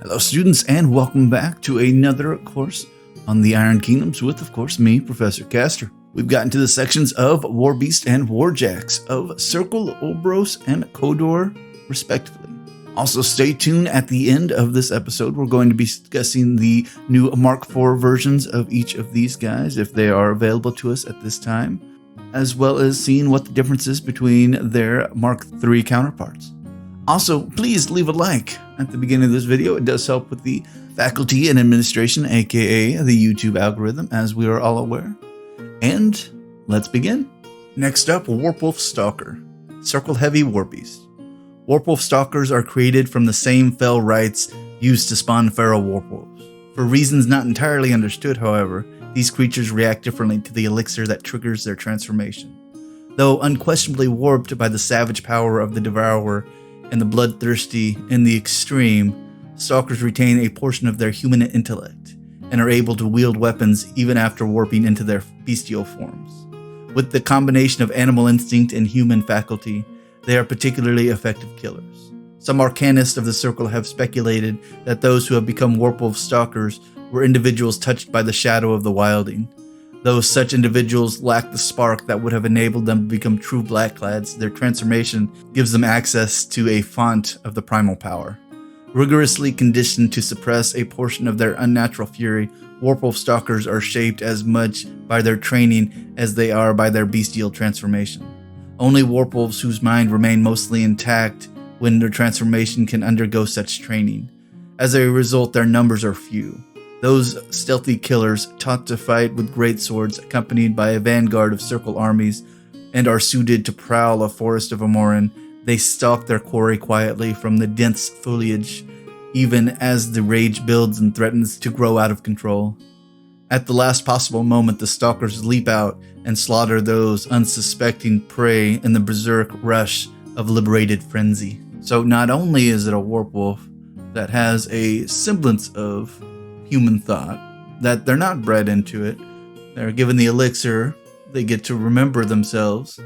Hello students, and welcome back to another course on the Iron Kingdoms with, of course, me, Professor Castor. We've gotten to the sections of Warbeast and Warjax, of Circle, Orboros, and Kodor, respectively. Also, stay tuned at the end of this episode. We're going to be discussing the new Mark IV versions of each of these guys, if they are available to us at this time, as well as seeing what the difference is between their Mark III counterparts. Also, please leave a like at the beginning of this video. It does help with the faculty and administration, aka the YouTube algorithm, as we are all aware. And let's begin. Next up, Warpwolf Stalker, Circle Heavy Warbeast. Warpwolf Stalkers are created from the same fell rites used to spawn feral warpwolves. For reasons not entirely understood, however, these creatures react differently to the elixir that triggers their transformation. Though unquestionably warped by the savage power of the Devourer and the bloodthirsty in the extreme, Stalkers retain a portion of their human intellect and are able to wield weapons even after warping into their bestial forms. With the combination of animal instinct and human faculty, they are particularly effective killers. Some arcanists of the Circle have speculated that those who have become Warpwolf Stalkers were individuals touched by the shadow of the Wilding. Though such individuals lack the spark that would have enabled them to become true Blackclads, their transformation gives them access to a font of the primal power. Rigorously conditioned to suppress a portion of their unnatural fury, Warpwolf Stalkers are shaped as much by their training as they are by their bestial transformation. Only Warpwolves whose mind remain mostly intact when their transformation can undergo such training. As a result, their numbers are few. Those stealthy killers taught to fight with greatswords accompanied by a vanguard of Circle armies and are suited to prowl a forest of Amoran, they stalk their quarry quietly from the dense foliage, even as the rage builds and threatens to grow out of control. At the last possible moment, the Stalkers leap out and slaughter those unsuspecting prey in the berserk rush of liberated frenzy. So not only is it a Warpwolf that has a semblance of human thought, that they're not bred into it, they're given the elixir, they get to remember themselves,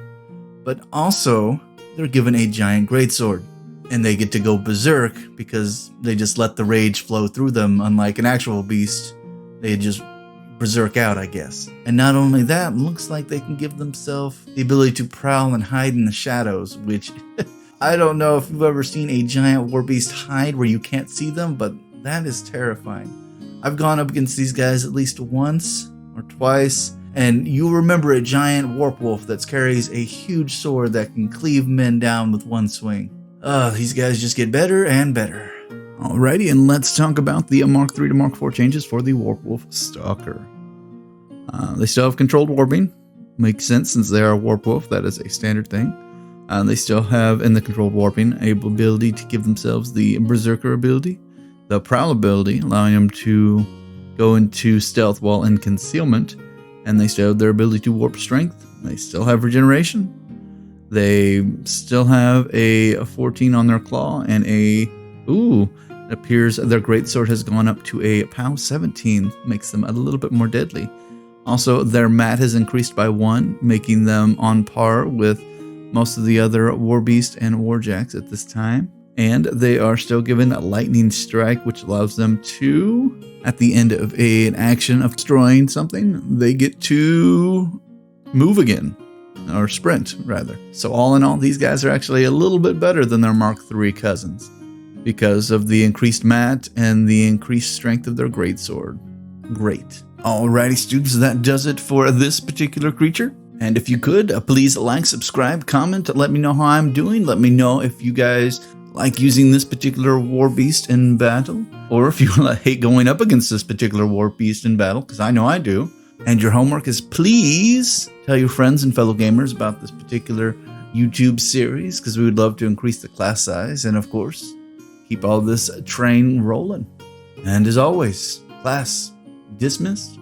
but also they're given a giant greatsword, and they get to go berserk because they just let the rage flow through them. Unlike an actual beast, they just berserk out, I guess. And not only that, it looks like they can give themselves the ability to prowl and hide in the shadows, which I don't know if you've ever seen a giant warbeast hide where you can't see them, but that is terrifying. I've gone up against these guys at least once or twice, and you remember a giant warpwolf that carries a huge sword that can cleave men down with one swing. These guys just get better and better. Alrighty, and let's talk about the Mark III to Mark IV changes for the Warpwolf Stalker. They still have controlled warping. Makes sense since they are a warpwolf, that is a standard thing. They still have, in the controlled warping, a ability to give themselves the Berserker ability, the Prowl ability, allowing them to go into stealth while in concealment, and they still have their ability to warp strength. They still have regeneration. They still have a 14 on their claw, and it appears their greatsword has gone up to a POW 17, makes them a little bit more deadly. Also, their mat has increased by 1, making them on par with most of the other Warbeast and Warjax at this time. And they are still given a lightning strike, which allows them to, at the end of an action of destroying something, they get to move again, or sprint rather. So all in all, these guys are actually a little bit better than their Mark III cousins because of the increased mat and the increased strength of their greatsword. Great. Alrighty students, that does it for this particular creature. And if you could, please like, subscribe, comment, let me know how I'm doing. Let me know if you guys like using this particular Warbeast in battle, or if you hate going up against this particular Warbeast in battle, because I know I do. And your homework is please tell your friends and fellow gamers about this particular YouTube series, because we would love to increase the class size and, of course, keep all this train rolling. And as always, class dismissed.